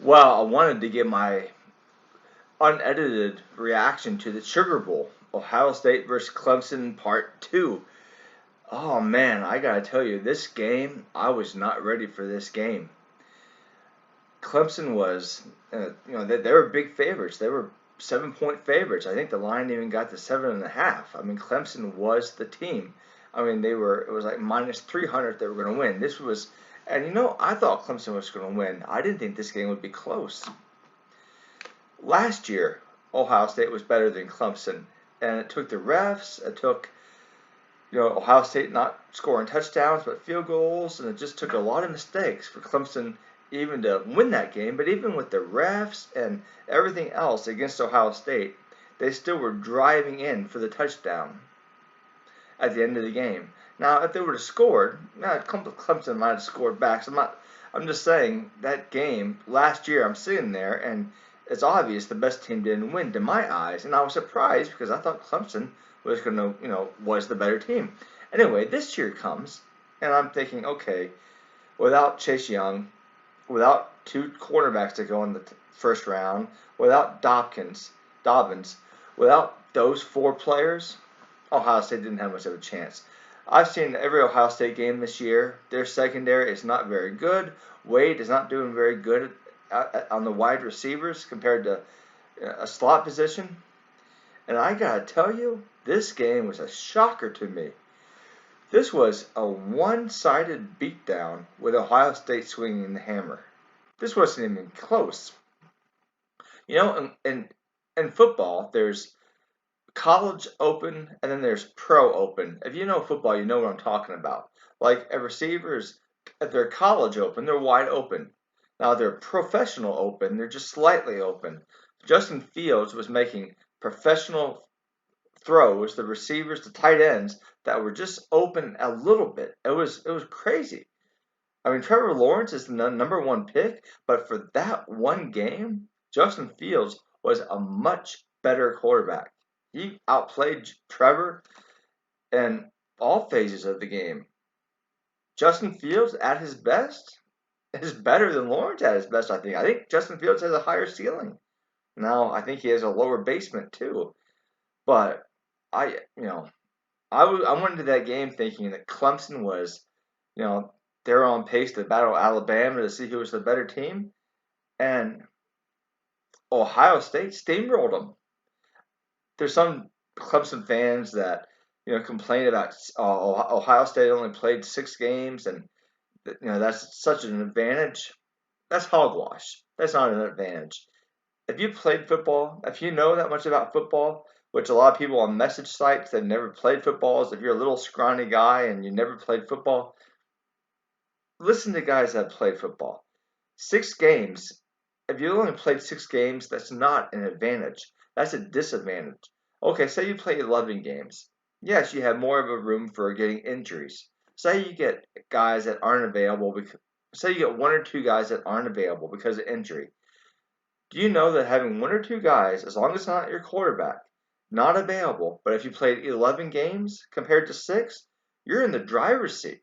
Well, I wanted to give my unedited reaction to the Sugar Bowl, Ohio State versus Clemson Part 2. Oh man, I gotta tell you, this game, I was not ready for this game. Clemson was, they were big favorites. They were 7 point favorites. I think the line even got to 7.5. I mean, Clemson was the team. I mean, it was like minus 300 they were going to win. And I thought Clemson was going to win. I didn't think this game would be close. Last year, Ohio State was better than Clemson, and it took the refs. It took Ohio State not scoring touchdowns but field goals, and it just took a lot of mistakes for Clemson even to win that game. But even with the refs and everything else against Ohio State, they still were driving in for the touchdown at the end of the game. Now, if they would have scored, Clemson might have scored back. So I'm just saying that game last year. I'm sitting there, and it's obvious the best team didn't win to my eyes, and I was surprised because I thought Clemson was the better team. Anyway, this year comes, and I'm thinking, okay, without Chase Young, without two cornerbacks to go in the first round, without Dobbins, without those four players, Ohio State didn't have much of a chance. I've seen every Ohio State game this year. Their secondary is not very good. Wade is not doing very good on the wide receivers compared to a slot position. And I gotta tell you, this game was a shocker to me. This was a one-sided beatdown with Ohio State swinging the hammer. This wasn't even close. In football, there's college open and then there's pro open. If you know football, you know what I'm talking about. Like receivers, if they're college open, they're wide open. Now they're professional open, they're just slightly open. Justin Fields was making professional throws, the receivers, the tight ends that were just open a little bit. It was crazy. I mean, Trevor Lawrence is the number one pick, but for that one game, Justin Fields was a much better quarterback. He outplayed Trevor in all phases of the game. Justin Fields at his best is better than Lawrence at his best, I think. I think Justin Fields has a higher ceiling. Now, I think he has a lower basement too. But I, you know, I went into that game thinking that Clemson was, you know, they're on pace to battle Alabama to see who was the better team, and Ohio State steamrolled them. There's some Clemson fans that complain about Ohio State only played 6 games, and that's such an advantage. That's hogwash. That's not an advantage. If you played football, if you know that much about football, which a lot of people on message sites that never played football, is if you're a little scrawny guy and you never played football, listen to guys that played football. 6 games. If you only played 6 games, that's not an advantage. That's a disadvantage. Okay, say you play 11 games. Yes, you have more of a room for getting injuries. Say you get guys that aren't available. Say you get one or two guys that aren't available because of injury. Do you know that having one or two guys, as long as it's not your quarterback, not available, but if you played 11 games compared to 6, you're in the driver's seat.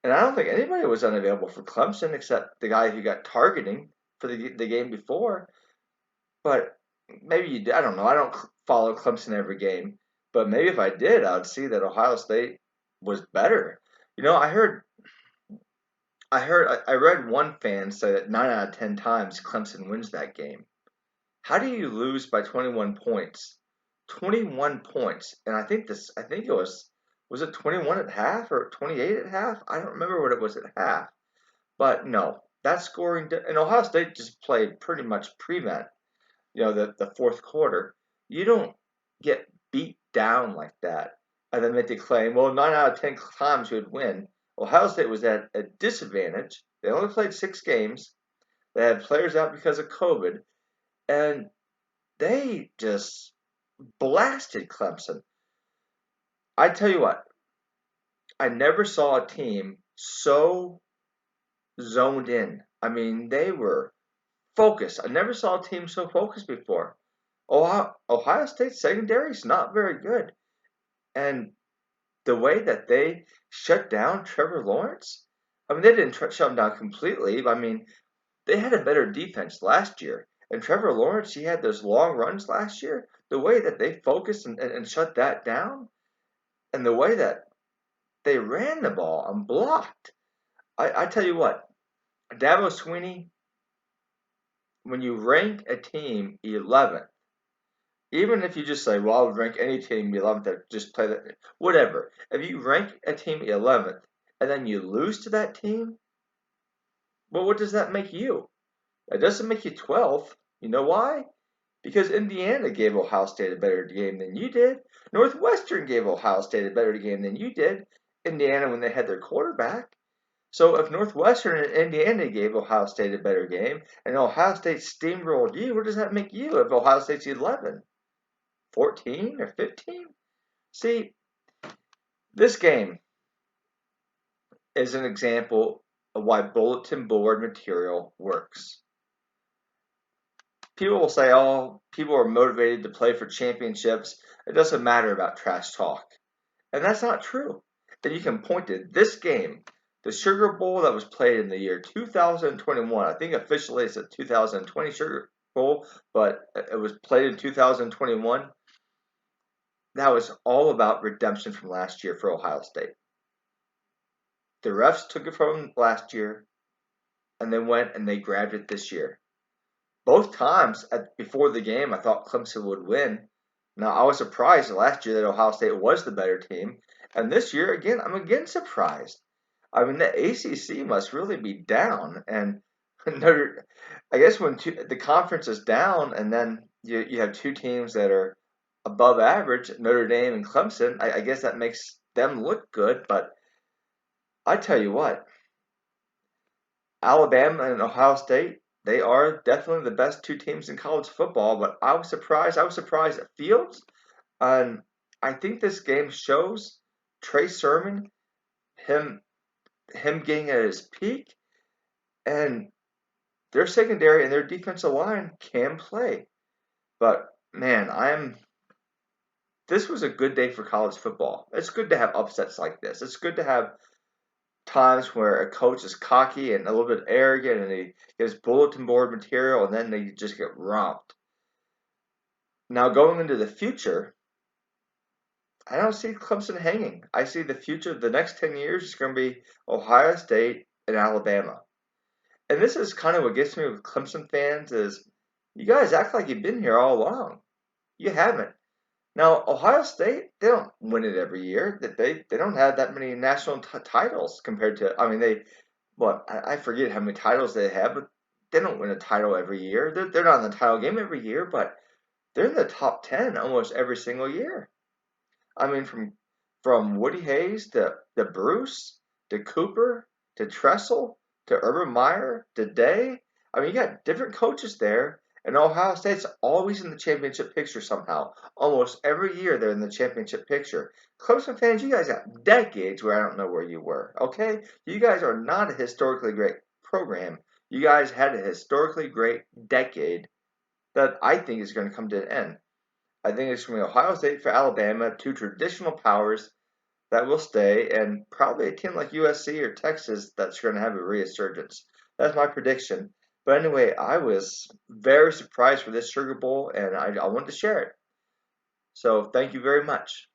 And I don't think anybody was unavailable for Clemson except the guy who got targeting for the game before. But maybe you did. I don't know. I don't follow Clemson every game. But maybe if I did, I would see that Ohio State was better. I read one fan say that 9 out of 10 times Clemson wins that game. How do you lose by 21 points? 21 points. And I think was it 21 at half or 28 at half? I don't remember what it was at half. But no, that scoring, and Ohio State just played pretty much prevent, the fourth quarter. You don't get beat down like that and then make the claim, well, 9 out of 10 times you would win. Ohio State was at a disadvantage. They only played 6 games. They had players out because of COVID, and they just blasted Clemson. I tell you what, I never saw a team so zoned in. I mean, they were focused. I never saw a team so focused before. Ohio State secondary is not very good. And the way that they shut down Trevor Lawrence, I mean, they didn't shut him down completely. I mean, They had a better defense last year. And Trevor Lawrence, he had those long runs last year. The way that they focused and shut that down, and the way that they ran the ball and blocked. I tell you what, Dabo Swinney, when you rank a team 11th, even if you just say, well, I would rank any team 11th that just play that, whatever. If you rank a team 11th and then you lose to that team, well, what does that make you? It doesn't make you 12th. You know why? Because Indiana gave Ohio State a better game than you did. Northwestern gave Ohio State a better game than you did. Indiana when they had their quarterback. So if Northwestern and Indiana gave Ohio State a better game, and Ohio State steamrolled you, what does that make you if Ohio State's 11, 14, or 15? See, this game is an example of why bulletin board material works. People will say, oh, people are motivated to play for championships. It doesn't matter about trash talk. And that's not true. And you can point to this game, the Sugar Bowl that was played in the year 2021. I think officially it's a 2020 Sugar Bowl, but it was played in 2021. That was all about redemption from last year for Ohio State. The refs took it from last year and then went and they grabbed it this year. Both times before the game, I thought Clemson would win. Now, I was surprised last year that Ohio State was the better team. And this year, again, I'm again surprised. I mean, the ACC must really be down. And I guess when the conference is down and then you have two teams that are above average, Notre Dame and Clemson, I guess that makes them look good. But I tell you what, Alabama and Ohio State, they are definitely the best two teams in college football, but I was surprised. I was surprised at Fields. And I think this game shows Trey Sermon, him getting at his peak, and their secondary and their defensive line can play. But man, this was a good day for college football. It's good to have upsets like this. It's good to have times where a coach is cocky and a little bit arrogant and he gives bulletin board material and then they just get romped. Now going into the future, I don't see Clemson hanging. I see the future, the next 10 years is going to be Ohio State and Alabama. And this is kind of what gets me with Clemson fans is you guys act like you've been here all along. You haven't. Now, Ohio State, they don't win it every year. They don't have that many national titles compared to, I mean, I forget how many titles they have, but they don't win a title every year. They're not in the title game every year, but they're in the top 10 almost every single year. I mean, from Woody Hayes to Bruce to Cooper to Tressel to Urban Meyer to Day. I mean, you got different coaches there. And Ohio State's always in the championship picture somehow. Almost every year they're in the championship picture. Clemson fans, you guys got decades where I don't know where you were, okay? You guys are not a historically great program. You guys had a historically great decade that I think is going to come to an end. I think it's going to be Ohio State for Alabama, two traditional powers that will stay, and probably a team like USC or Texas that's going to have a resurgence. That's my prediction. But anyway, I was very surprised for this Sugar Bowl, and I wanted to share it. So thank you very much.